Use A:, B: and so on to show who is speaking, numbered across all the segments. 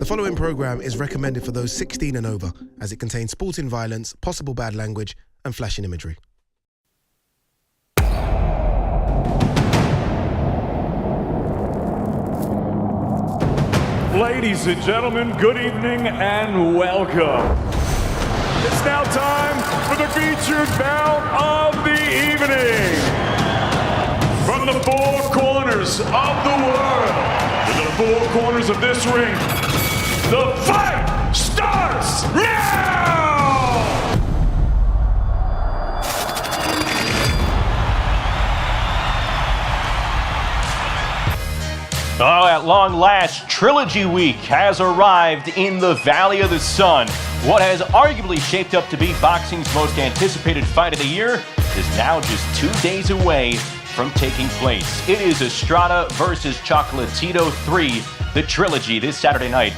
A: The following program is recommended for those 16 and over, as it contains sporting violence, possible bad language, and flashing imagery.
B: Ladies and gentlemen, good evening and welcome. It's now time for the featured bout of the evening. From the four corners of the world to the four corners of this ring, the fight starts now!
C: Oh, at long last, Trilogy Week has arrived in the Valley of the Sun. What has arguably shaped up to be boxing's most anticipated fight of the year is now just 2 days away from taking place. It is Estrada versus Chocolatito 3, the Trilogy, this Saturday night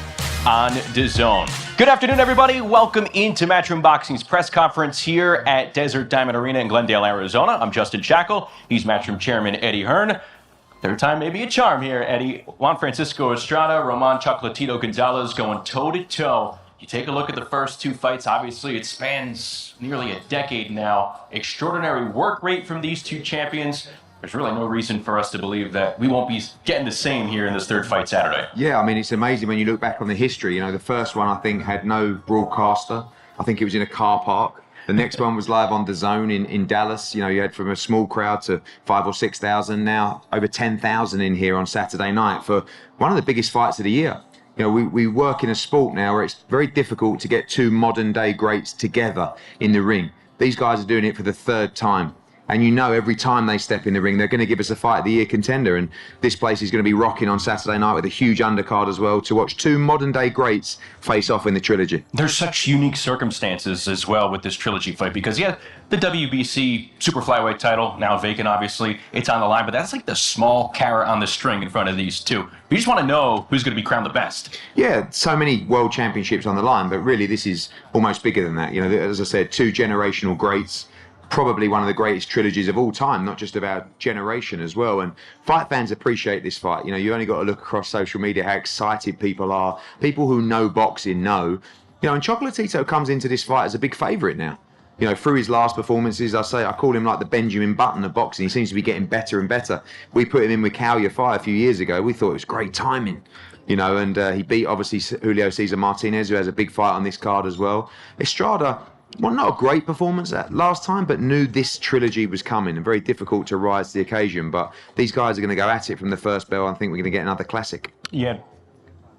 C: on DAZN. Good afternoon, everybody. Welcome into Matchroom Boxing's press conference here at Desert Diamond Arena in Glendale, Arizona. I'm Justin Shackle. He's Matchroom Chairman Eddie Hearn. Third time may be a charm here, Eddie. Juan Francisco Estrada, Roman Chocolatito Gonzalez going toe-to-toe. You take a look at the first two fights, obviously it spans nearly a decade now. Extraordinary work rate from these two champions. There's really no reason for us to believe that we won't be getting the same here in this third fight Saturday.
D: Yeah, I mean, it's amazing when you look back on the history. You know, the first one, I think, had no broadcaster. I think it was in a car park. The next one was live on DAZN in Dallas. You know, you had from a small crowd to 5,000 or 6,000. Now over 10,000 in here on Saturday night for one of the biggest fights of the year. You know, we work in a sport now where it's very difficult to get two modern day greats together in the ring. These guys are doing it for the third time. And you know every time they step in the ring, they're going to give us a fight of the year contender. And this place is going to be rocking on Saturday night with a huge undercard as well to watch two modern day greats face off in the Trilogy.
C: There's such unique circumstances as well with this Trilogy fight because, yeah, the WBC super flyweight title, now vacant obviously, it's on the line, but that's like the small carrot on the string in front of these two. We just want to know who's going to be crowned the best.
D: Yeah, so many world championships on the line, but really this is almost bigger than that. You know, as I said, two generational greats. Probably one of the greatest trilogies of all time, not just of our generation as well. And fight fans appreciate this fight. You know, you only got to look across social media how excited people are. People who know boxing know. You know, and Chocolatito comes into this fight as a big favourite now. You know, through his last performances, I call him like the Benjamin Button of boxing. He seems to be getting better and better. We put him in with Caio Fai a few years ago. We thought it was great timing. You know, and he beat, obviously, Julio Cesar Martinez, who has a big fight on this card as well. Estrada, well, not a great performance last time, but knew this Trilogy was coming and very difficult to rise to the occasion. But these guys are going to go at it from the first bell. I think we're going to get another classic.
C: Yeah.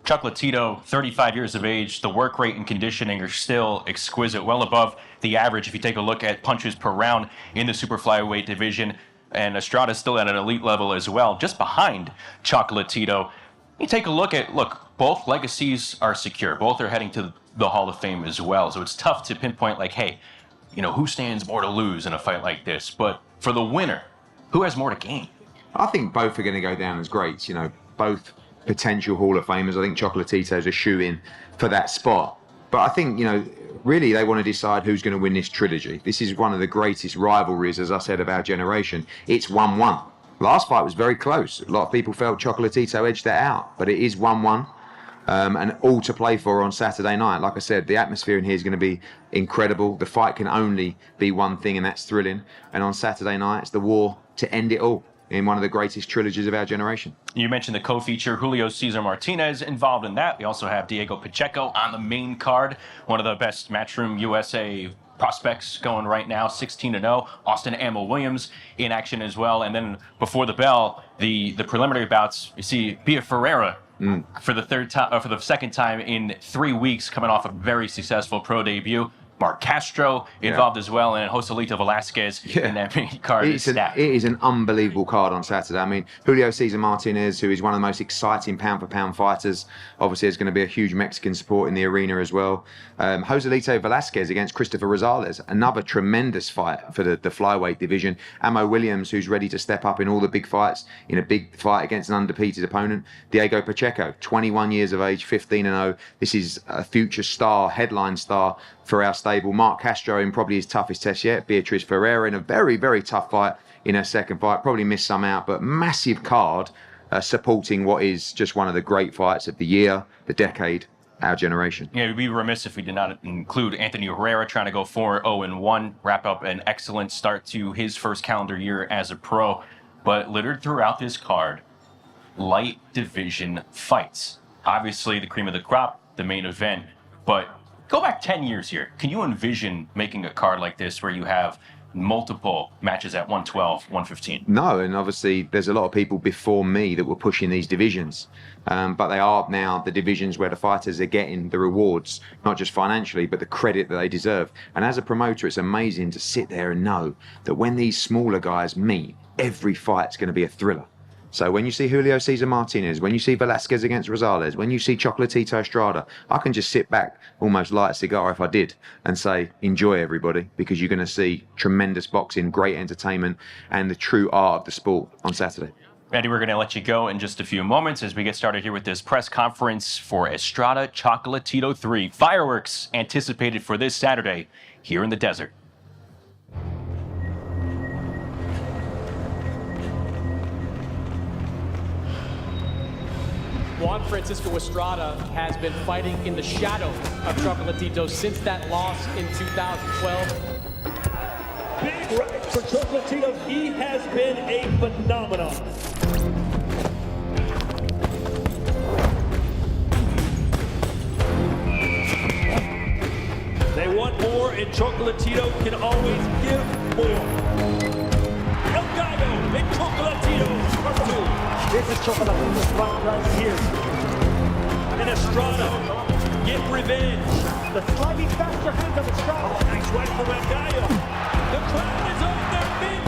C: Chocolatito, 35 years of age. The work rate and conditioning are still exquisite, well above the average if you take a look at punches per round in the super flyweight division. And Estrada's still at an elite level as well, just behind Chocolatito. You take a look, both legacies are secure. Both are heading to the Hall of Fame as well. So it's tough to pinpoint like, hey, you know, who stands more to lose in a fight like this? But for the winner, who has more to gain?
D: I think both are going to go down as greats. You know, both potential Hall of Famers. I think Chocolatito's a shoe-in for that spot. But I think, you know, really they want to decide who's going to win this Trilogy. This is one of the greatest rivalries, as I said, of our generation. It's 1-1. Last fight was very close. A lot of people felt Chocolatito edged that out, but it is 1-1. And all to play for on Saturday night. Like I said, the atmosphere in here is going to be incredible. The fight can only be one thing, and that's thrilling. And on Saturday night, it's the war to end it all in one of the greatest trilogies of our generation.
C: You mentioned the co-feature, Julio Cesar Martinez involved in that. We also have Diego Pacheco on the main card, one of the best Matchroom USA prospects going right now, 16-0. Austin Ammo Williams in action as well. And then before the bell, the preliminary bouts, you see Bia Ferreira for the second time in 3 weeks, coming off a very successful pro debut. Mark Castro involved as well, and Joselito Velasquez in that main card.
D: It is an unbelievable card on Saturday. I mean, Julio Cesar Martinez, who is one of the most exciting pound-for-pound fighters, obviously there's going to be a huge Mexican support in the arena as well. Joselito Velasquez against Christopher Rosales, another tremendous fight for the flyweight division. Ammo Williams, who's ready to step up in all the big fights, in a big fight against an undefeated opponent. Diego Pacheco, 21 years of age, 15-0. This is a future star, headline star for our stable. Mark Castro in probably his toughest test yet. Beatriz Ferreira in a very, very tough fight in her second fight. Probably missed some out, but massive card supporting what is just one of the great fights of the year, the decade, our generation.
C: Yeah, we'd be remiss if we did not include Anthony Herrera trying to go 4-0-1, wrap up an excellent start to his first calendar year as a pro. But littered throughout this card, light division fights. Obviously, the cream of the crop, the main event. But go back 10 years here. Can you envision making a card like this where you have multiple matches at 112, 115?
D: No, and obviously there's a lot of people before me that were pushing these divisions, but they are now the divisions where the fighters are getting the rewards, not just financially, but the credit that they deserve. And as a promoter, it's amazing to sit there and know that when these smaller guys meet, every fight's going to be a thriller. So when you see Julio Cesar Martinez, when you see Velasquez against Rosales, when you see Chocolatito Estrada, I can just sit back, almost light a cigar if I did, and say, enjoy everybody, because you're going to see tremendous boxing, great entertainment, and the true art of the sport on Saturday.
C: Eddie, we're going to let you go in just a few moments as we get started here with this press conference for Estrada Chocolatito 3. Fireworks anticipated for this Saturday here in the desert.
E: Juan Francisco Estrada has been fighting in the shadow of Chocolatito since that loss in 2012.
F: Big right for Chocolatito. He has been a phenomenon. They want more, and Chocolatito can always give more. El Gallo and Chocolatito are two. This is Chocolatito's fight right here. And Estrada, get revenge. The slightly faster hands of Estrada. Nice right from El Gallo. The crowd is on their feet.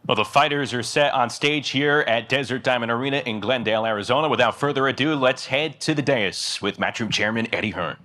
C: Well, the fighters are set on stage here at Desert Diamond Arena in Glendale, Arizona. Without further ado, let's head to the dais with Matchroom Chairman Eddie Hearn.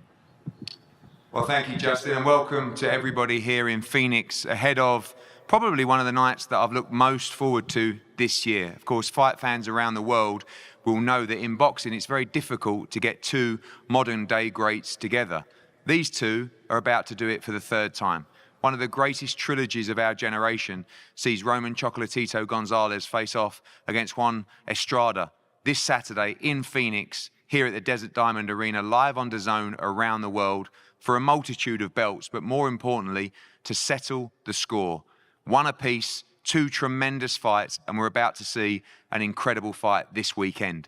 D: Well, thank you, Justin, and welcome to everybody here in Phoenix ahead of probably one of the nights that I've looked most forward to this year. Of course, fight fans around the world will know that in boxing it's very difficult to get two modern-day greats together. These two are about to do it for the third time. One of the greatest trilogies of our generation sees Roman Chocolatito Gonzalez face off against Juan Estrada this Saturday in Phoenix, here at the Desert Diamond Arena, live on DAZN around the world for a multitude of belts, but more importantly, to settle the score. One apiece, two tremendous fights, and we're about to see an incredible fight this weekend.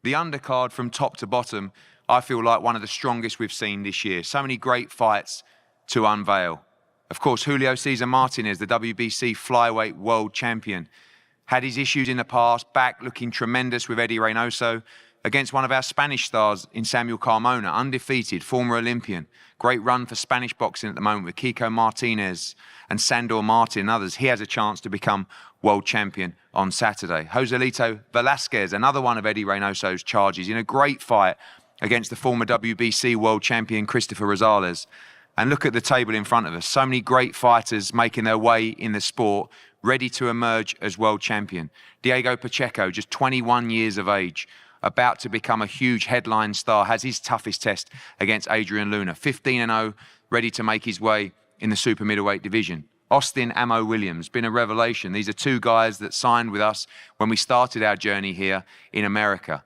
D: The undercard from top to bottom, I feel like one of the strongest we've seen this year. So many great fights to unveil. Of course, Julio Cesar Martinez, the WBC flyweight world champion, had his issues in the past, back looking tremendous with Eddie Reynoso, against one of our Spanish stars in Samuel Carmona, undefeated, former Olympian. Great run for Spanish boxing at the moment with Kiko Martinez and Sandor Martin and others. He has a chance to become world champion on Saturday. Joselito Velasquez, another one of Eddie Reynoso's charges, in a great fight against the former WBC world champion Christopher Rosales. And look at the table in front of us. So many great fighters making their way in the sport, ready to emerge as world champion. Diego Pacheco, just 21 years of age, about to become a huge headline star, has his toughest test against Adrian Luna. 15-0, ready to make his way in the super middleweight division. Austin Ammo Williams, been a revelation. These are two guys that signed with us when we started our journey here in America.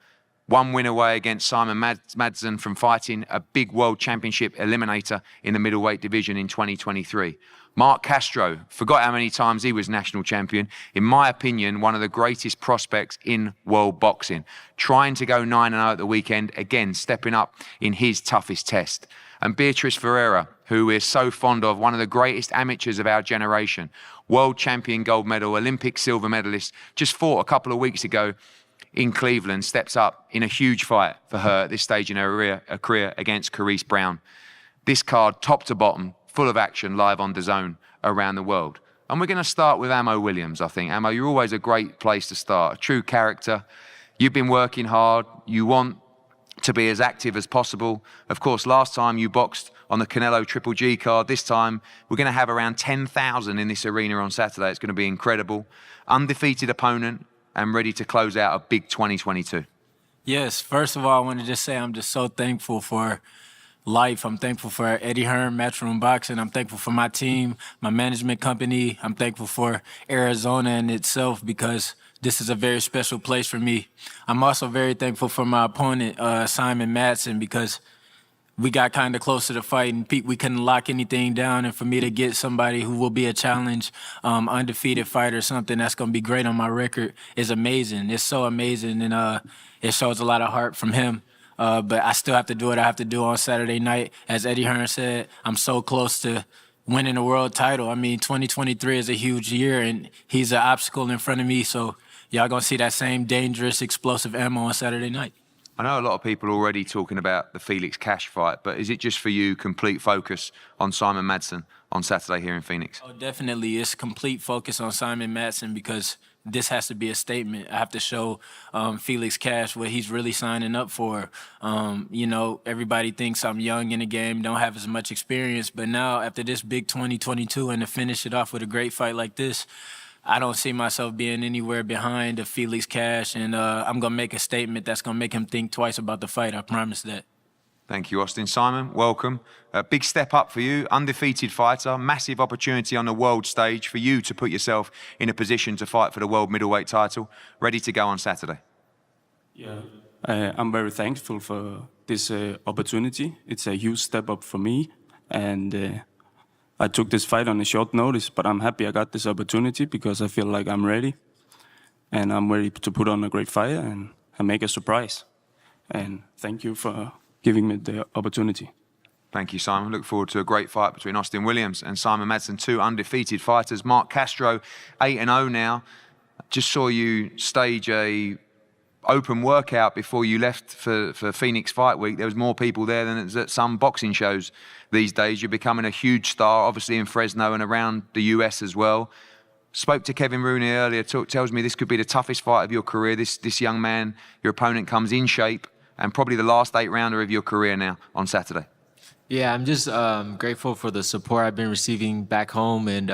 D: One win away against Simon Madsen from fighting a big world championship eliminator in the middleweight division in 2023. Mark Castro, forgot how many times he was national champion. In my opinion, one of the greatest prospects in world boxing. Trying to go 9-0 at the weekend, again, stepping up in his toughest test. And Beatriz Ferreira, who we're so fond of, one of the greatest amateurs of our generation. World champion gold medal, Olympic silver medalist, just fought a couple of weeks ago in Cleveland, steps up in a huge fight for her at this stage in her career against Carice Brown. This card, top to bottom, full of action, live on DAZN around the world. And we're going to start with Ammo Williams, I think. Ammo, you're always a great place to start. A true character. You've been working hard. You want to be as active as possible. Of course, last time you boxed on the Canelo Triple G card. This time, we're going to have around 10,000 in this arena on Saturday. It's going to be incredible. Undefeated opponent, and ready to close out a big 2022.
G: Yes, first of all, I want to just say I'm just so thankful for life. I'm thankful for Eddie Hearn, Matchroom Boxing. I'm thankful for my team, my management company. I'm thankful for Arizona in itself because this is a very special place for me. I'm also very thankful for my opponent, Simon Madsen, because we got kind of close to the fight and we couldn't lock anything down. And for me to get somebody who will be a challenge, undefeated fighter, something that's going to be great on my record is amazing. It's so amazing, and it shows a lot of heart from him. But I still have to do what I have to do on Saturday night. As Eddie Hearn said, I'm so close to winning a world title. I mean, 2023 is a huge year, and he's an obstacle in front of me. So y'all going to see that same dangerous, explosive ammo on Saturday night.
D: I know a lot of people are already talking about the Felix Cash fight, but is it just for you complete focus on Simon Madsen on Saturday here in Phoenix?
G: Oh, definitely. It's complete focus on Simon Madsen because this has to be a statement. I have to show Felix Cash what he's really signing up for. You know, everybody thinks I'm young in the game, don't have as much experience, but now after this big 2022 and to finish it off with a great fight like this, I don't see myself being anywhere behind a Felix Cash, and I'm going to make a statement that's going to make him think twice about the fight. I promise that.
D: Thank you, Austin. Simon, welcome. A big step up for you, undefeated fighter, massive opportunity on the world stage for you to put yourself in a position to fight for the world middleweight title. Ready to go on Saturday?
H: Yeah, I'm very thankful for this opportunity. It's a huge step up for me, and I took this fight on a short notice, but I'm happy I got this opportunity because I feel like I'm ready, and I'm ready to put on a great fight and make a surprise. And thank you for giving me the opportunity.
D: Thank you, Simon. Look forward to a great fight between Austin Williams and Simon Madsen, two undefeated fighters. Mark Castro, 8-0 now. Just saw you stage a open workout before you left for Phoenix Fight Week. There was more people there than at some boxing shows these days. You're becoming a huge star, obviously in Fresno and around the US as well. Spoke to Kevin Rooney earlier, tells me this could be the toughest fight of your career. This young man, your opponent, comes in shape and probably the last 8-rounder of your career now on Saturday.
E: Yeah, I'm just grateful for the support I've been receiving back home and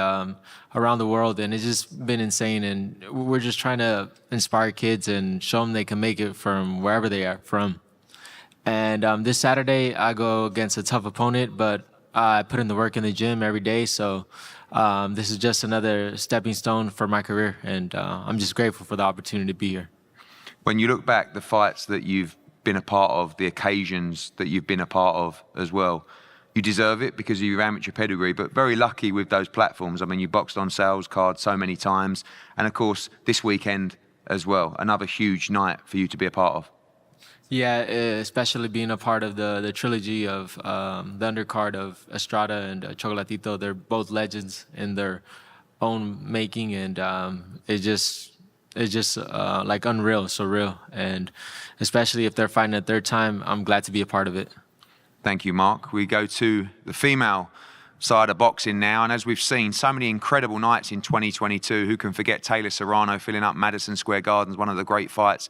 E: around the world, and it's just been insane. And we're just trying to inspire kids and show them they can make it from wherever they are from. And this Saturday, I go against a tough opponent, but I put in the work in the gym every day. So this is just another stepping stone for my career, and I'm just grateful for the opportunity to be here.
D: When you look back, the fights that you've been a part of, the occasions that you've been a part of as well, you deserve it because of your amateur pedigree, but very lucky with those platforms. I mean, you boxed on sales cards so many times, and of course this weekend as well, another huge night for you to be a part of.
E: Yeah, especially being a part of the trilogy of the undercard of Estrada and Chocolatito. They're both legends in their own making, and it's just like unreal, surreal, and especially if they're fighting a third time, I'm glad to be a part of it.
D: Thank you, Mark. We go to the female side of boxing now, and as we've seen, so many incredible nights in 2022. Who can forget Taylor Serrano filling up Madison Square Gardens, one of the great fights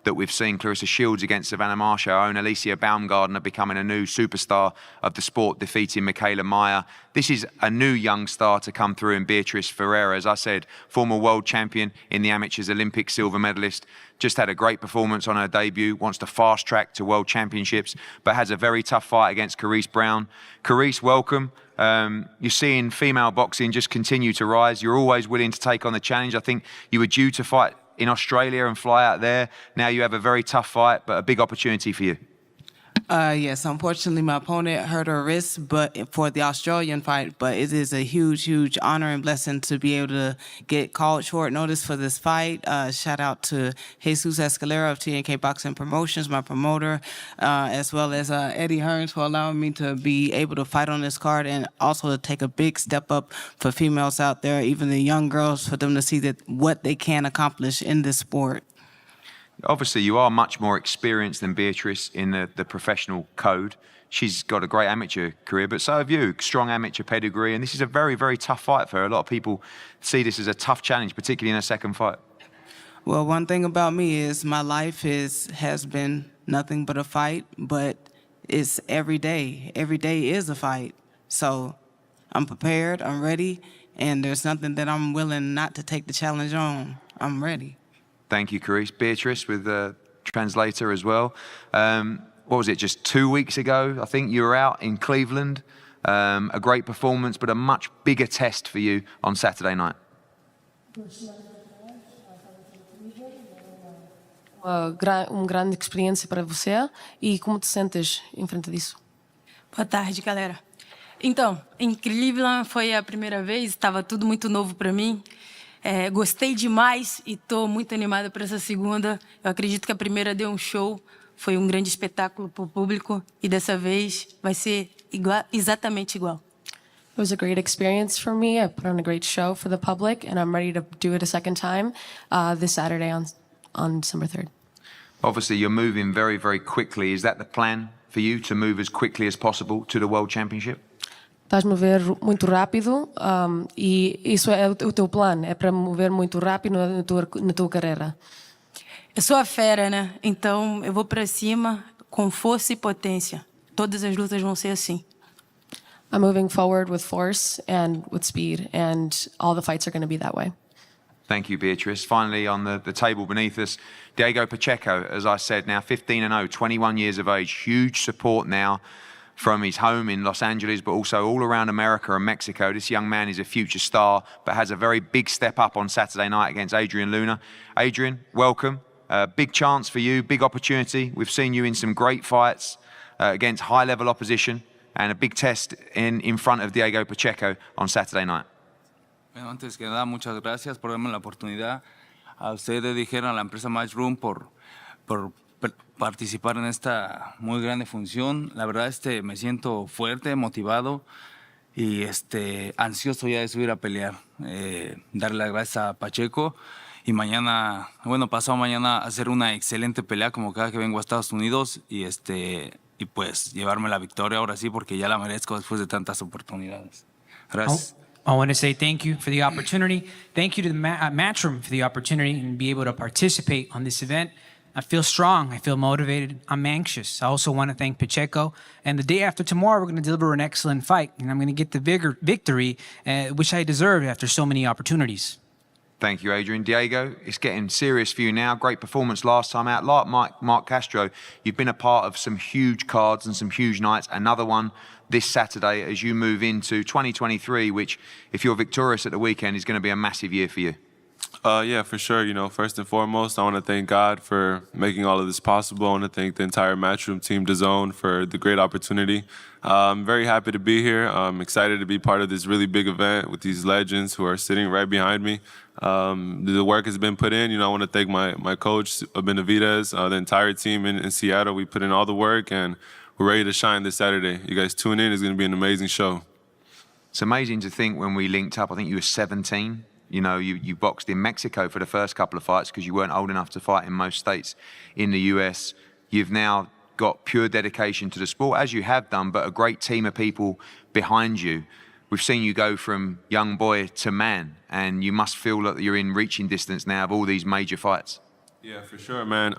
D: that we've seen. Clarissa Shields against Savannah Marshall, our own Alicia Baumgardner becoming a new superstar of the sport, defeating Michaela Meyer. This is a new young star to come through in Beatriz Ferreira. As I said, former world champion in the amateurs, Olympic silver medalist, just had a great performance on her debut, wants to fast track to world championships, but has a very tough fight against Carice Brown. Carice, welcome. You're seeing female boxing just continue to rise. You're always willing to take on the challenge. I think you were due to fight in Australia and fly out there. Now you have a very tough fight, but a big opportunity for you.
I: Yes, unfortunately, my opponent hurt her wrist, but for the Australian fight. But it is a huge, huge honor and blessing to be able to get called short notice for this fight. Shout out to Jesus Escalera of TNK Boxing Promotions, my promoter, as well as Eddie Hearns for allowing me to be able to fight on this card, and also to take a big step up for females out there, even the young girls, for them to see that what they can accomplish in this sport.
D: Obviously, you are much more experienced than Beatrice in the professional code. She's got a great amateur career, but so have you. Strong amateur pedigree, and this is a very, very tough fight for her. A lot of people see this as a tough challenge, particularly in her second fight.
I: Well, one thing about me is my life has been nothing but a fight, but it's every day. Every day is a fight. So I'm prepared, I'm ready, and there's nothing that I'm willing not to take the challenge on. I'm ready.
D: Thank you, Carice. Beatrice with the translator as well. what was it, just 2 weeks ago? I think you were out in Cleveland. A great performance, but a much bigger test for you on Saturday night.
J: Uma grande experiência para você e como te sentes em frente disso?
K: Boa tarde, galera. Então, em Cleveland foi a primeira vez, estava tudo muito novo para mim. Gostei demais e estou muito animada para essa segunda. Eu acredito que a primeira deu um show, foi um grande espetáculo para o público e dessa vez vai ser exatamente igual.
J: It was a great experience for me. I put on a great show for the public and I'm ready to do it a second time this Saturday on December 3rd.
D: Obviously, you're moving very, very quickly. Is that the plan for you, to move as quickly as possible to the World Championship?
J: Estás a mover muito rápido e isso é o teu plano, é para mover muito rápido na tua carreira.
K: Eu sou a fera, né? Então eu vou para cima com força e potência. Todas as lutas vão ser assim.
J: I'm moving forward with force and with speed and all the fights are going to be that way.
D: Thank you, Beatrice. Finally, on the table beneath us, Diego Pacheco, as I said, now 15-0, 21 years of age. Huge support now from his home in Los Angeles, but also all around America and Mexico. This young man is a future star, but has a very big step up on Saturday night against Adrian Luna. Adrian, welcome. Big chance for you, big opportunity. We've seen you in some great fights against high-level opposition, and a big test in front of Diego Pacheco on Saturday night.
L: Bueno, antes que nada, muchas gracias por darme la oportunidad. A ustedes dijeron, a la empresa Matchroom, por participar en esta muy grande función. La verdad, me siento fuerte, motivado y ansioso ya de subir a pelear. Darle las gracias a Pacheco y mañana, bueno, pasado mañana, hacer una excelente pelea como cada que vengo a Estados Unidos y pues llevarme la victoria ahora sí, porque ya la merezco después de tantas oportunidades. Gracias.
M: I want to say thank you for the opportunity. Thank you to the Matchroom for the opportunity and be able to participate on this event. I feel strong. I feel motivated. I'm anxious. I also want to thank Pacheco. And the day after tomorrow, we're going to deliver an excellent fight. And I'm going to get the victory, which I deserve after so many opportunities.
D: Thank you, Adrian. Diego, it's getting serious for you now. Great performance last time out. Like Mark Castro, you've been a part of some huge cards and some huge nights. Another one this Saturday as you move into 2023, which, if you're victorious at the weekend, is going to be a massive year for you.
N: Yeah, for sure. You know, first and foremost, I want to thank God for making all of this possible. I want to thank the entire Matchroom team, DAZN, for the great opportunity. I'm very happy to be here. I'm excited to be part of this really big event with these legends who are sitting right behind me. The work has been put in. You know, I want to thank my coach, Benavidez, the entire team in Seattle. We put in all the work, and we're ready to shine this Saturday. You guys tune in. It's going to be an amazing show.
D: It's amazing to think when we linked up, I think you were 17. You know, you boxed in Mexico for the first couple of fights because you weren't old enough to fight in most states in the US. You've now got pure dedication to the sport, as you have done, but a great team of people behind you. We've seen you go from young boy to man, and you must feel that you're in reaching distance now of all these major fights.
N: Yeah, for sure, man.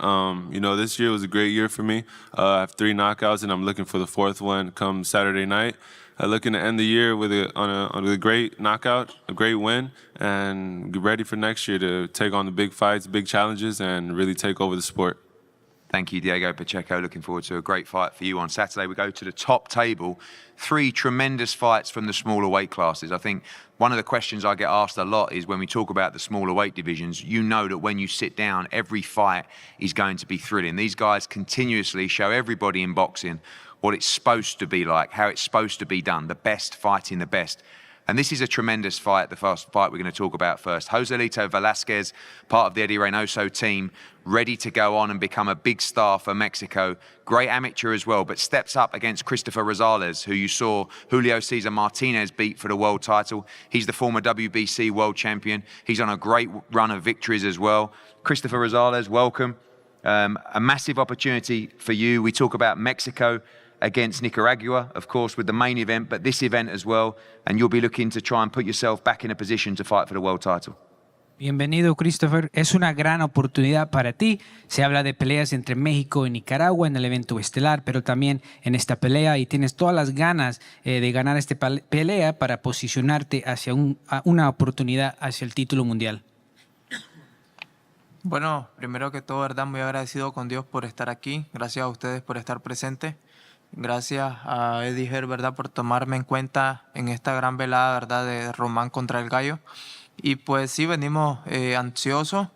N: You know, this year was a great year for me. I have 3 knockouts, and I'm looking for the 4th one come Saturday night. Looking to end the year with on a great knockout, a great win, and get ready for next year to take on the big fights, big challenges, and really take over the sport.
D: Thank you, Diego Pacheco. Looking forward to a great fight for you on Saturday. We go to the top table. 3 tremendous fights from the smaller weight classes. I think one of the questions I get asked a lot is when we talk about the smaller weight divisions, you know that when you sit down, every fight is going to be thrilling. These guys continuously show everybody in boxing what it's supposed to be like, how it's supposed to be done, the best fighting the best. And this is a tremendous fight, the first fight we're going to talk about first. Joselito Velasquez, part of the Eddie Reynoso team, ready to go on and become a big star for Mexico. Great amateur as well, but steps up against Christopher Rosales, who you saw Julio Cesar Martinez beat for the world title. He's the former WBC world champion. He's on a great run of victories as well. Christopher Rosales, welcome. A massive opportunity for you. We talk about Mexico against Nicaragua, of course, with the main event, but this event as well, and you'll be looking to try and put yourself back in a position to fight for the world title.
M: Bienvenido, Christopher. Es una gran oportunidad para ti. Se habla de peleas entre México y Nicaragua en el evento estelar, pero también en esta pelea, y tienes todas las ganas de ganar esta pelea para posicionarte hacia una oportunidad hacia el título mundial.
O: Bueno, primero que todo, verdad, muy agradecido con Dios por estar aquí. Gracias a ustedes por estar presentes. Gracias a Eddie Hearn, verdad, por tomarme en cuenta en esta gran velada, verdad, de Román contra el Gallo. Y pues sí, venimos ansiosos.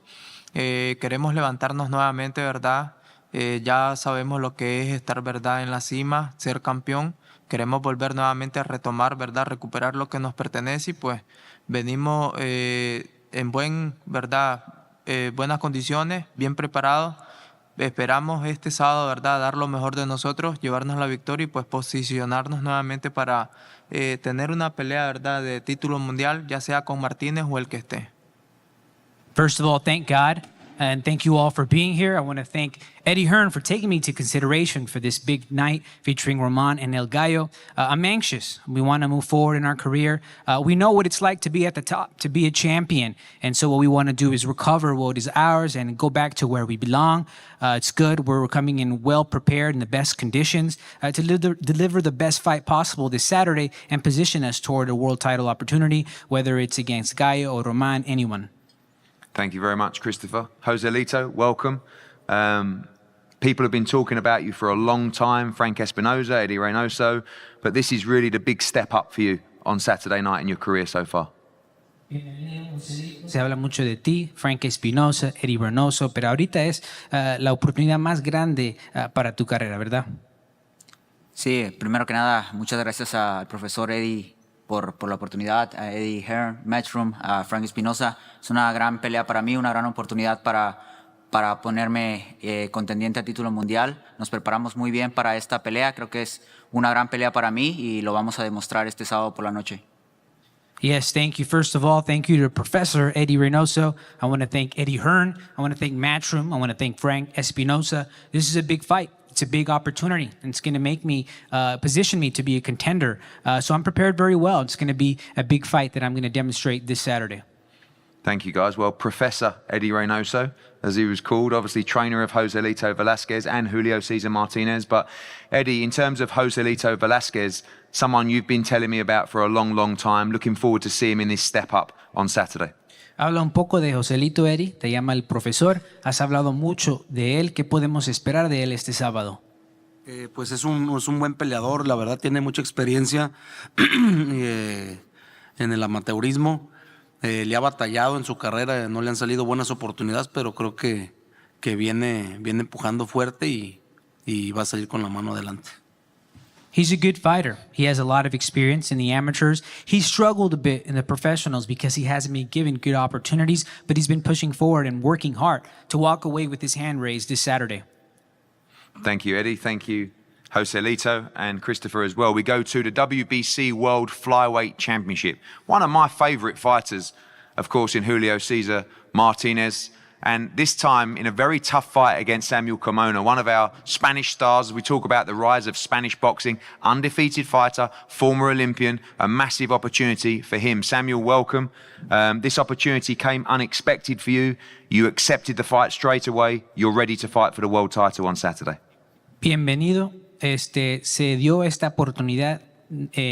O: Queremos levantarnos nuevamente, verdad. Ya sabemos lo que es estar, verdad, en la cima, ser campeón. Queremos volver nuevamente a retomar, verdad, recuperar lo que nos pertenece y pues venimos en buenas condiciones, bien preparados. Esperamos este sábado, verdad, dar lo mejor de nosotros, llevarnos la victoria y pues posicionarnos nuevamente para tener una pelea, verdad, de título mundial, ya sea con Martínez o el que esté.
M: First of all, thank God. And thank you all for being here. I want to thank Eddie Hearn for taking me to consideration for this big night featuring Roman and El Gallo. I'm anxious. We want to move forward in our career. We know what it's like to be at the top, to be a champion. And so what we want to do is recover what is ours and go back to where we belong. It's good. We're coming in well prepared in the best conditions to deliver the best fight possible this Saturday and position us toward a world title opportunity, whether it's against Gallo or Roman, anyone.
D: Thank you very much, Christopher. Joselito, welcome. People have been talking about you for a long time, Frank Espinosa, Eddie Reynoso, but this is really the big step up for you on Saturday night in your career so far.
M: Se habla mucho de ti, Frank Espinosa, Eddie Reynoso, pero ahorita es la oportunidad más grande para tu carrera, ¿verdad?
P: Sí, primero que nada, muchas gracias al profesor Eddie por la oportunidad, a Eddie Hearn, Matchroom, a Frank Espinosa. Es una gran pelea para mí, una gran oportunidad para ponerme contendiente a título mundial. Nos preparamos muy bien para esta pelea. Creo que es una gran pelea para mí y lo vamos a demostrar este sábado por la noche.
M: Yes, thank you. First of all, thank you to Professor Eddie Reynoso. I want to thank Eddie Hearn. I want to thank Matchroom. I want to thank Frank Espinosa. This is a big fight. It's a big opportunity, and it's going to make me, position me to be a contender. So I'm prepared very well. It's going to be a big fight that I'm going to demonstrate this Saturday.
D: Thank you, guys. Well, Professor Eddie Reynoso, as he was called, obviously trainer of Joselito Velasquez and Julio Cesar Martinez. But Eddie, in terms of Joselito Velasquez, someone you've been telling me about for a long, long time, looking forward to see him in this step up on Saturday.
M: Habla un poco de Joselito, Eddie, te llama el profesor, has hablado mucho de él, ¿qué podemos esperar de él este sábado?
Q: Pues es un buen peleador, la verdad tiene mucha experiencia en el amateurismo, le ha batallado en su carrera, no le han salido buenas oportunidades, pero creo que viene empujando fuerte y va a salir con la mano adelante.
M: He's a good fighter. He has a lot of experience in the amateurs. He struggled a bit in the professionals because he hasn't been given good opportunities, but he's been pushing forward and working hard to walk away with his hand raised this Saturday.
D: Thank you, Eddie. Thank you, Joselito and Christopher as well. We go to the WBC World Flyweight Championship. One of my favorite fighters, of course, in Julio Cesar Martinez. And this time in a very tough fight against Samuel Carmona, one of our Spanish stars. We talk about the rise of Spanish boxing, undefeated fighter, former Olympian, a massive opportunity for him. Samuel, welcome. This opportunity came unexpected for you. You accepted the fight straight away. You're ready to fight for the world title on Saturday.
M: Bienvenido. Se dio esta oportunidad.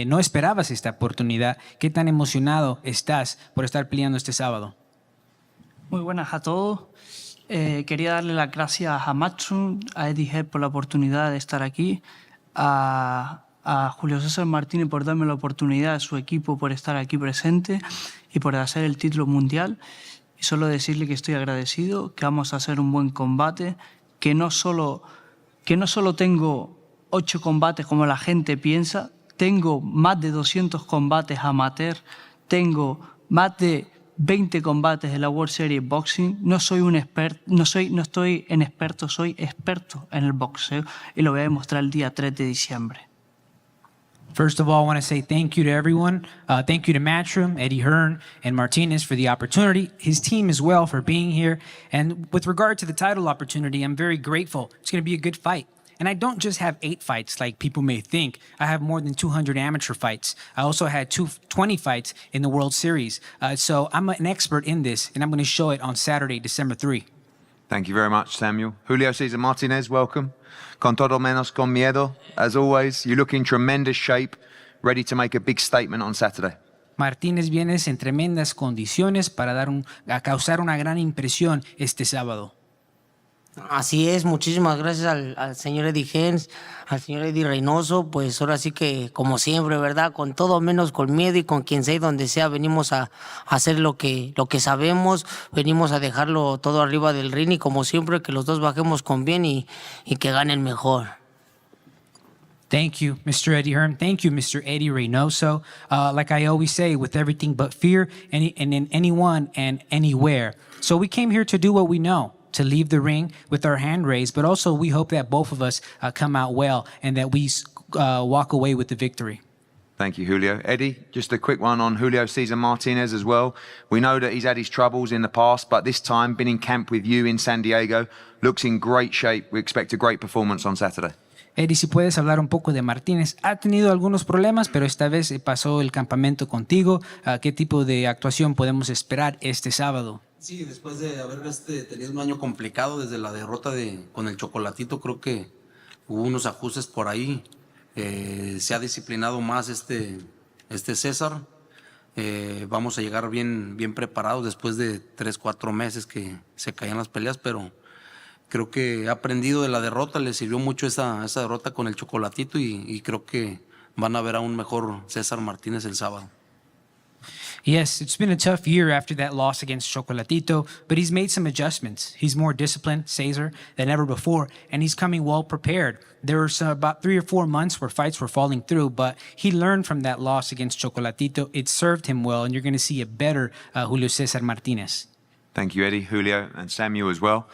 M: No esperabas esta oportunidad. ¿Qué tan emocionado estás por estar peleando este sábado?
R: Muy buenas a todos. Quería darle las gracias a Matchroom, a Eddie Hearn por la oportunidad de estar aquí, a Julio César Martínez por darme la oportunidad, a su equipo por estar aquí presente y por hacer el título mundial. Y solo decirle que estoy agradecido, que vamos a hacer un buen combate, que no solo tengo 8 combates como la gente piensa, tengo más de 200 combates amateur, tengo más de 20 combates de la World Series Boxing. No soy un experto, no estoy en experto, soy experto en el boxeo y lo voy a demostrar el día 3 de diciembre.
M: First of all, I want to say thank you to everyone. Thank you to Matchroom, Eddie Hearn, and Martinez for the opportunity. His team as well for being here. And with regard to the title opportunity, I'm very grateful. It's going to be a good fight. And I don't just have 8 fights like people may think. I have more than 200 amateur fights. I also had 20 fights in the World Series. So I'm an expert in this, and I'm going to show it on Saturday, December 3.
D: Thank you very much, Samuel. Julio Cesar Martinez, welcome. Con todo menos con miedo, as always. You look in tremendous shape, ready to make a big statement on Saturday.
M: Martínez vienes en tremendas condiciones para causar una gran impresión este sábado.
S: Así es, muchísimas gracias al señor Eddie Hearn, al señor Eddie Reynoso, pues ahora sí que como siempre, ¿verdad? Con todo menos con miedo y con quien sea y donde sea, venimos a hacer lo que sabemos, venimos a dejarlo todo arriba del ring y como siempre que los dos bajemos con bien y que gane el mejor.
M: Thank you, Mr. Eddie Hearn. Thank you, Mr. Eddie Reynoso. Like I always say, with everything but fear and in anyone and anywhere. So we came here to do what we know, to leave the ring with our hand raised, but also we hope that both of us come out well and that we walk away with the victory.
D: Thank you, Julio. Eddie, just a quick one on Julio Cesar Martinez as well. We know that he's had his troubles in the past, but this time, been in camp with you in San Diego, looks in great shape. We expect a great performance on Saturday.
M: Eddie, si puedes hablar un poco de Martínez. Ha tenido algunos problemas, pero esta vez pasó el campamento contigo. ¿Qué tipo de actuación podemos esperar este sábado?
Q: Sí, después de haber tenido un año complicado desde la derrota con el Chocolatito, creo que hubo unos ajustes por ahí. Se ha disciplinado más este César. Vamos a llegar bien preparados después de 3-4 meses que se caían las peleas, pero creo que ha aprendido de la derrota, le sirvió mucho esa derrota con el Chocolatito y creo que van a ver a un mejor César Martínez el sábado.
M: Yes, it's been a tough year after that loss against Chocolatito, but he's made some adjustments. He's more disciplined, Cesar, than ever before, and he's coming well prepared. There were about 3 or 4 months where fights were falling through, but he learned from that loss against Chocolatito. It served him well, and you're going to see a better Julio Cesar Martínez.
D: Thank you, Eddie, Julio, and Samuel as well.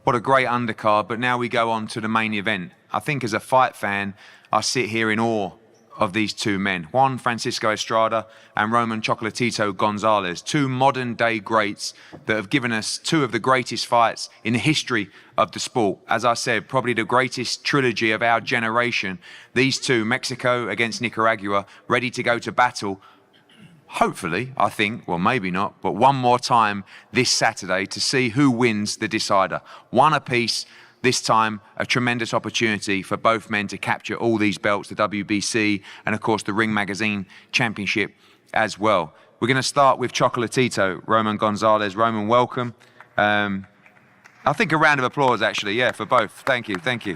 D: What a great undercard, but now we go on to the main event. I think as a fight fan, I sit here in awe of these two men, Juan Francisco Estrada and Roman Chocolatito Gonzalez, two modern-day greats that have given us two of the greatest fights in the history of the sport. As I said, probably the greatest trilogy of our generation. These two, Mexico against Nicaragua, ready to go to battle. Hopefully, I think, well, maybe not, but one more time this Saturday to see who wins the decider. One apiece. This time, a tremendous opportunity for both men to capture all these belts, the WBC and, of course, the Ring Magazine Championship as well. We're going to start with Chocolatito, Roman Gonzalez. Roman, welcome. I think a round of applause, actually, yeah, for both. Thank you, thank you.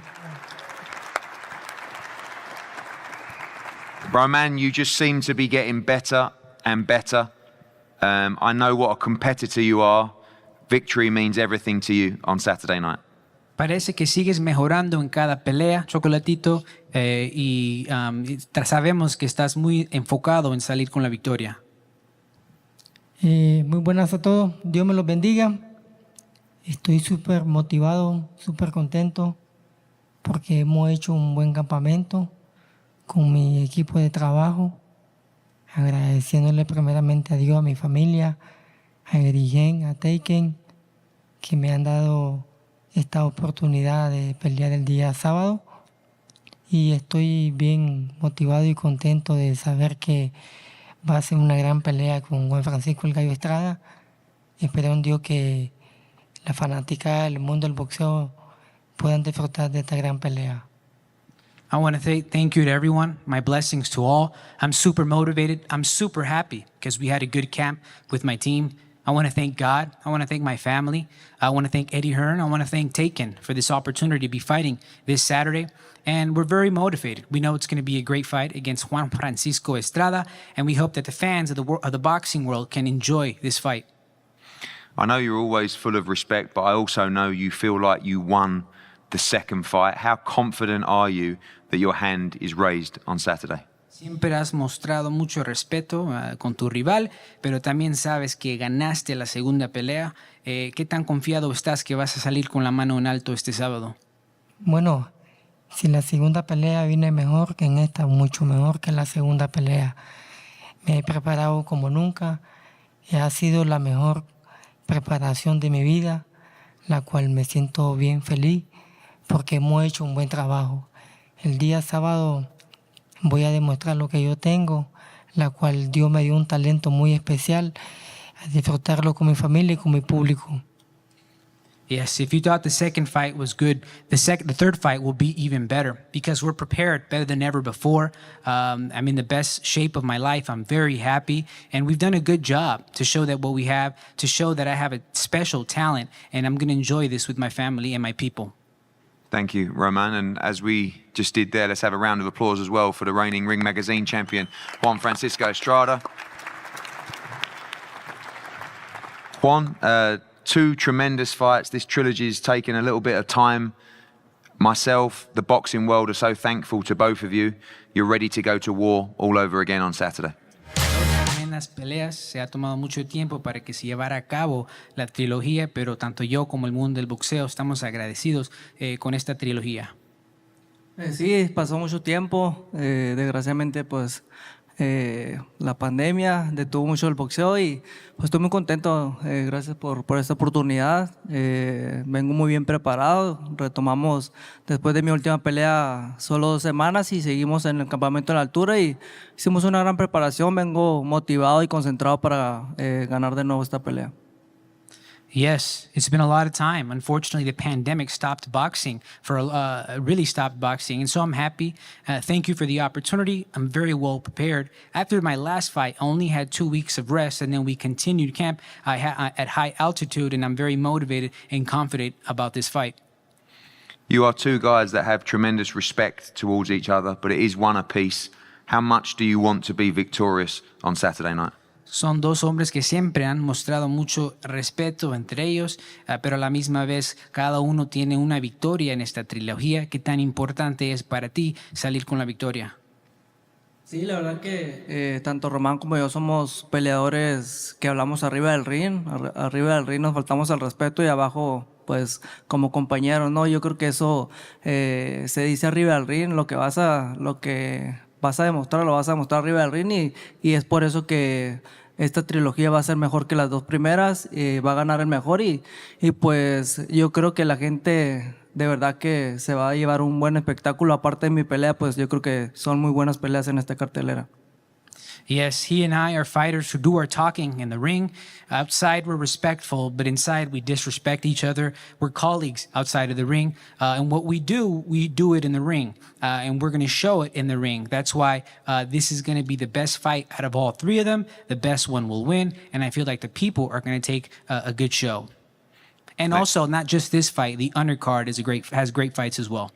D: Roman, you just seem to be getting better and better. I know what a competitor you are. Victory means everything to you on Saturday night.
M: Parece que sigues mejorando en cada pelea, Chocolatito, y sabemos que estás muy enfocado en salir con la victoria.
T: Muy buenas a todos, Dios me los bendiga. Estoy súper motivado, súper contento porque hemos hecho un buen campamento con mi equipo de trabajo, agradeciéndole primeramente a Dios, a mi familia, a Erigen, a Taken, que me han dado esta oportunidad de pelear el día sábado, y estoy bien motivado y contento de saber que va a ser una gran pelea con Juan Francisco el Gallo Estrada. Espero en Dios que la fanática del mundo del boxeo puedan disfrutar de esta gran pelea.
M: I want to say thank you to everyone. My blessings to all. I'm super motivated. I'm super happy because we had a good camp with my team. I want to thank God. I want to thank my family. I want to thank Eddie Hearn. I want to thank Taken for this opportunity to be fighting this Saturday. And we're very motivated. We know it's going to be a great fight against Juan Francisco Estrada, and we hope that the fans of the boxing world can enjoy this fight.
D: I know you're always full of respect, but I also know you feel like you won the second fight. How confident are you that your hand is raised on Saturday?
M: Siempre has mostrado mucho respeto con tu rival, pero también sabes que ganaste la segunda pelea. ¿Qué tan confiado estás que vas a salir con la mano en alto este sábado?
T: Bueno, si la segunda pelea viene mejor que en esta, mucho mejor que la segunda pelea. Me he preparado como nunca. Ha sido la mejor preparación de mi vida, la cual me siento bien feliz porque hemos hecho un buen trabajo. El día sábado voy a demostrar lo que yo tengo, la cual Dios me dio un talento muy especial, a disfrutarlo con mi familia y con mi público.
M: Yes, if you thought the second fight was good, the third fight will be even better because we're prepared better than ever before. I'm in the best shape of my life. I'm very happy, and we've done a good job to show that what we have, to show that I have a special talent, and I'm going to enjoy this with my family and my people.
D: Thank you, Roman. And as we just did there, let's have a round of applause as well for the reigning Ring Magazine champion, Juan Francisco Estrada. Juan, two tremendous fights. This trilogy's taken a little bit of time. Myself, the boxing world are so thankful to both of you. You're ready to go to war all over again on Saturday.
M: Tremendas peleas, se ha tomado mucho tiempo para que se llevara a cabo la trilogía, pero tanto yo como el mundo del boxeo estamos agradecidos con esta trilogía.
R: Sí, pasó mucho tiempo. Desgraciadamente, pues la pandemia detuvo mucho el boxeo y pues estoy muy contento. Gracias por esta oportunidad. Vengo muy bien preparado. Retomamos después de mi última pelea solo 2 semanas y seguimos en el campamento de la altura y hicimos una gran preparación. Vengo motivado y concentrado para ganar de nuevo esta pelea.
M: Yes, it's been a lot of time. Unfortunately, the pandemic stopped boxing really stopped boxing. And so I'm happy. Thank you for the opportunity. I'm very well prepared. After my last fight, I only had 2 weeks of rest, and then we continued camp at high altitude, and I'm very motivated and confident about this fight.
D: You are two guys that have tremendous respect towards each other, but it is one apiece. How much do you want to be victorious on Saturday night?
M: Son dos hombres que siempre han mostrado mucho respeto entre ellos, pero a la misma vez cada uno tiene una victoria en esta trilogía. ¿Qué tan importante es para ti salir con la victoria?
R: Sí, la verdad que tanto Román como yo somos peleadores que hablamos arriba del ring. Arriba del ring nos faltamos al respeto y abajo, pues, como compañeros, ¿no? Yo creo que eso se dice arriba del ring. Lo que vas a demostrar, lo vas a demostrar arriba del ring y es por eso que esta trilogía va a ser mejor que las 2 primeras, va a ganar el mejor y pues yo creo que la gente de verdad que se va a llevar un buen espectáculo. Aparte de mi pelea, pues yo creo que son muy buenas peleas en esta cartelera.
M: Yes, he and I are fighters who do our talking in the ring. Outside, we're respectful, but inside, we disrespect each other. We're colleagues outside of the ring. And what we do it in the ring. And we're going to show it in the ring. That's why this is going to be the best fight out of all 3 of them. The best one will win. And I feel like the people are going to take a good show. And also, not just this fight, the undercard has great fights as well.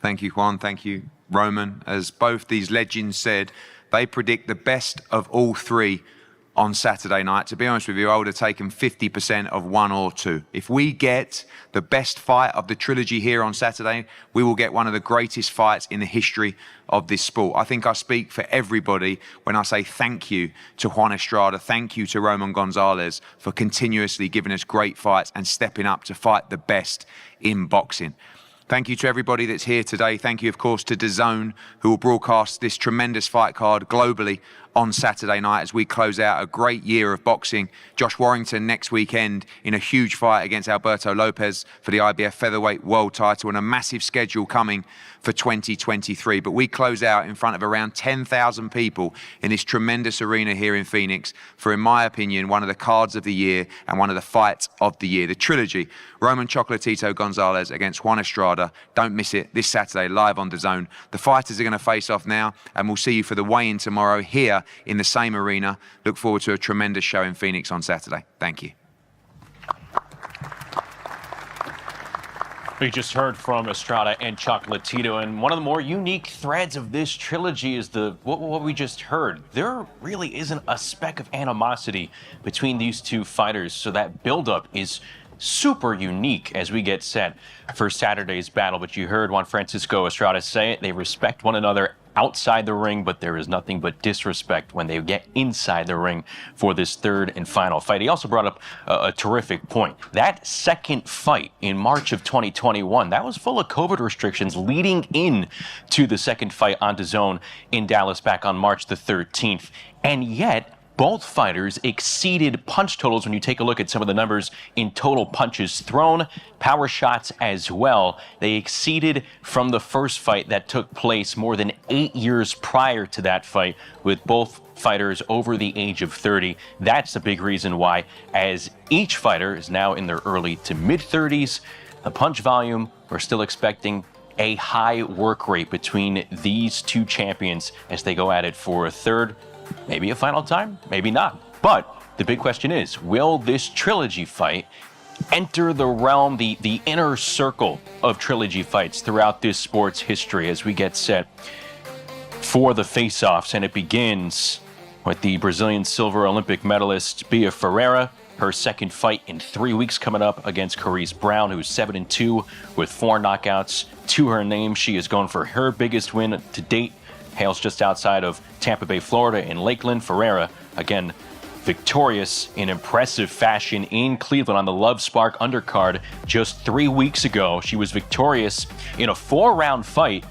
D: Thank you, Juan. Thank you, Roman. As both these legends said, they predict the best of all 3 on Saturday night. To be honest with you, I would have taken 50% of 1 or 2. If we get the best fight of the trilogy here on Saturday, we will get one of the greatest fights in the history of this sport. I think I speak for everybody when I say thank you to Juan Estrada, thank you to Roman Gonzalez for continuously giving us great fights and stepping up to fight the best in boxing. Thank you to everybody that's here today. Thank you, of course, to DAZN, who will broadcast this tremendous fight card globally on Saturday night as we close out a great year of boxing. Josh Warrington next weekend in a huge fight against Alberto Lopez for the IBF featherweight world title, and a massive schedule coming for 2023. But we close out in front of around 10,000 people in this tremendous arena here in Phoenix for, in my opinion, one of the cards of the year and one of the fights of the year. The trilogy, Roman Chocolatito Gonzalez against Juan Estrada. Don't miss it this Saturday live on DAZN. The fighters are going to face off now, and we'll see you for the weigh-in tomorrow here in the same arena. Look forward to a tremendous show in Phoenix on Saturday. Thank you.
C: We just heard from Estrada and Chocolatito, and one of the more unique threads of this trilogy is what we just heard. There really isn't a speck of animosity between these 2 fighters, so that buildup is super unique as we get set for Saturday's battle. But you heard Juan Francisco Estrada say it. They respect one another outside the ring, but there is nothing but disrespect when they get inside the ring for this 3rd and final fight. He also brought up a terrific point. That second fight in March of 2021, that was full of COVID restrictions leading in to the second fight on DAZN in Dallas back on March the 13th. And yet, both fighters exceeded punch totals when you take a look at some of the numbers in total punches thrown, power shots as well. They exceeded from the first fight that took place more than 8 years prior to that fight, with both fighters over the age of 30. That's the big reason why, as each fighter is now in their early to mid-30s, the punch volume, we're still expecting a high work rate between these two champions as they go at it for a third, maybe a final time, maybe not. But the big question is, will this trilogy fight enter the realm, the inner circle of trilogy fights throughout this sport's history as we get set for the face-offs? And it begins with the Brazilian silver Olympic medalist Bia Ferreira. Her second fight in 3 weeks coming up against Carice Brown, who's 7-2 with 4 knockouts to her name. She is going for her biggest win to date. Hails just outside of Tampa Bay, Florida in Lakeland. Ferreira, again, victorious in impressive fashion in Cleveland on the Love Spark undercard just 3 weeks ago. She was victorious in a 4-round fight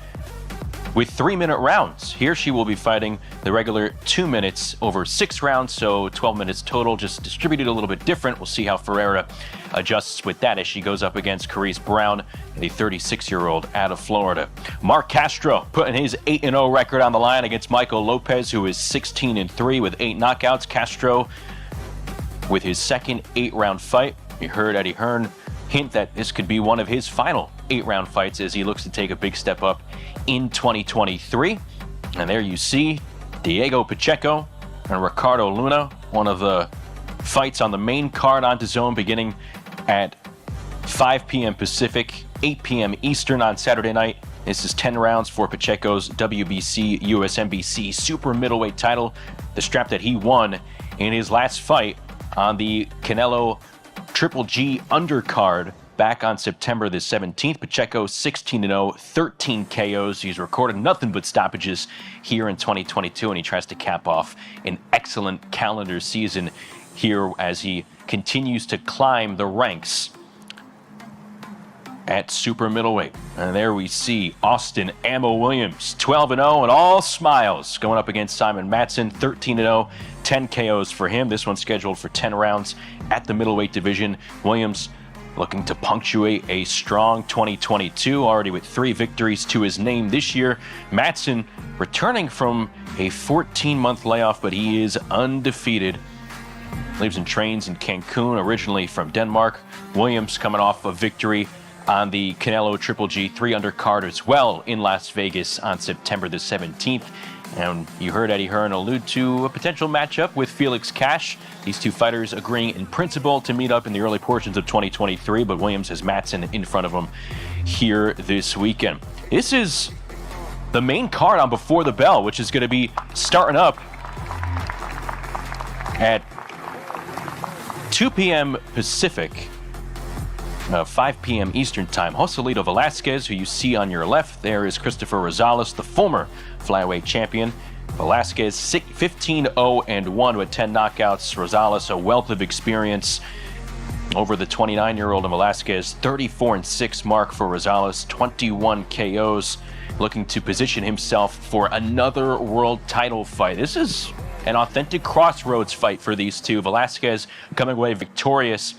C: with 3-minute rounds. Here she will be fighting the regular 2 minutes over 6 rounds, so 12 minutes total, just distributed a little bit different. We'll see how Ferreira adjusts with that as she goes up against Carice Brown, the 36-year-old out of Florida. Mark Castro putting his 8-0 record on the line against Michael Lopez, who is 16-3 with 8 knockouts. Castro with his second 8-round fight. You heard Eddie Hearn hint that this could be one of his final 8-round fights as he looks to take a big step up in 2023. And there you see Diego Pacheco and Ricardo Luna, one of the fights on the main card on DAZN beginning at 5 p.m. Pacific, 8 p.m. Eastern on Saturday night. This is 10 rounds for Pacheco's WBC USMBC super middleweight title, the strap that he won in his last fight on the Canelo Triple G undercard back on September the 17th. Pacheco 16-0, 13 KOs. He's recorded nothing but stoppages here in 2022, and he tries to cap off an excellent calendar season here as he continues to climb the ranks at super middleweight. And there we see Austin Ammo Williams, 12-0 and all smiles, going up against Simon Matson, 13-0, 10 KOs for him. This one's scheduled for 10 rounds at the middleweight division. Williams looking to punctuate a strong 2022, already with 3 victories to his name this year. Matson returning from a 14-month layoff, but he is undefeated. Lives and trains in Cancun, originally from Denmark. Williams coming off a victory on the Canelo Triple G 3 undercard as well in Las Vegas on September the 17th. And you heard Eddie Hearn allude to a potential matchup with Felix Cash. These two fighters agreeing in principle to meet up in the early portions of 2023, but Williams has Matson in front of him here this weekend. This is the main card on Before the Bell, which is going to be starting up at 2 p.m. Pacific, 5 p.m. Eastern Time. Joselito Velasquez, who you see on your left there, is Christopher Rosales, the former flyweight champion. Velasquez 15-0-1 with 10 knockouts. Rosales, a wealth of experience over the 29-year-old, and Velasquez 34-6 mark for Rosales, 21 KOs, looking to position himself for another world title fight. This is an authentic crossroads fight for these two. Velasquez coming away victorious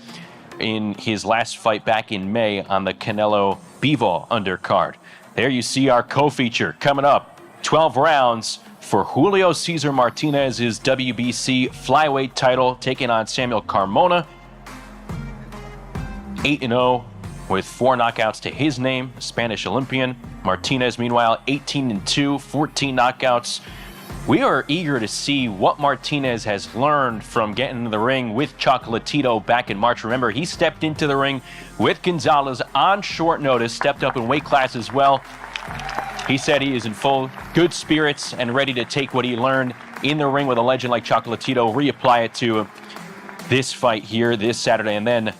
C: in his last fight back in May on the Canelo Bivol undercard. There you see our co-feature coming up. 12 rounds for Julio Cesar Martinez's WBC flyweight title, taking on Samuel Carmona. 8-0 with 4 knockouts to his name, Spanish Olympian. Martinez, meanwhile, 18-2, 14 knockouts. We are eager to see what Martinez has learned from getting into the ring with Chocolatito back in March. Remember, he stepped into the ring with Gonzalez on short notice, stepped up in weight class as well. He said he is in full good spirits and ready to take what he learned in the ring with a legend like Chocolatito, reapply it to this fight here this Saturday. And then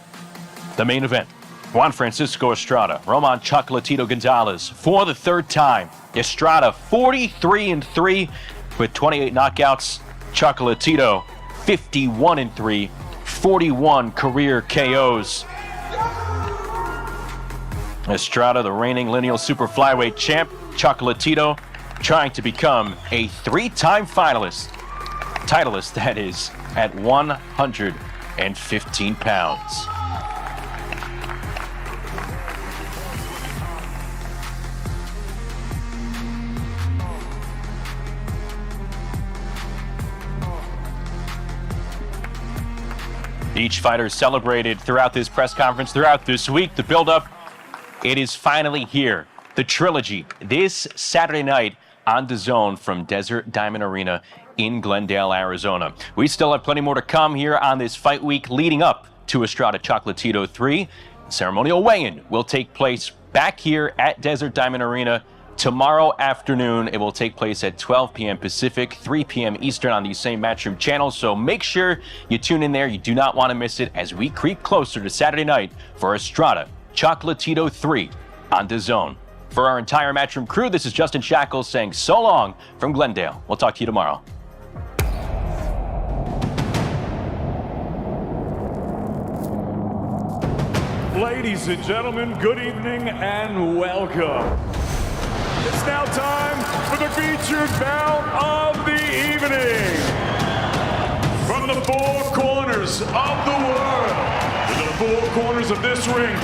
C: the main event, Juan Francisco Estrada, Roman Chocolatito Gonzalez for the third time. Estrada 43-3 with 28 knockouts. Chocolatito 51-3, 41 career KOs. Estrada, the reigning lineal super flyweight champ. Chocolatito trying to become a 3-time finalist Titleist, that is, at 115 pounds. Each fighter celebrated throughout this press conference, throughout this week. The build-up, it is finally here. The trilogy, this Saturday night on DAZN from Desert Diamond Arena in Glendale, Arizona. We still have plenty more to come here on this fight week leading up to Estrada Chocolatito 3. The ceremonial weigh-in will take place back here at Desert Diamond Arena tomorrow afternoon. It will take place at 12 p.m. Pacific, 3 p.m. Eastern on these same Matchroom channels. So make sure you tune in there. You do not want to miss it as we creep closer to Saturday night for Estrada Chocolatito 3 on DAZN. For our entire Matchroom crew, this is Justin Shackles saying so long from Glendale. We'll talk to you tomorrow.
B: Ladies and gentlemen, good evening and welcome. It's now time for the featured bout of the evening. From the four corners of the world, to the four corners of this ring,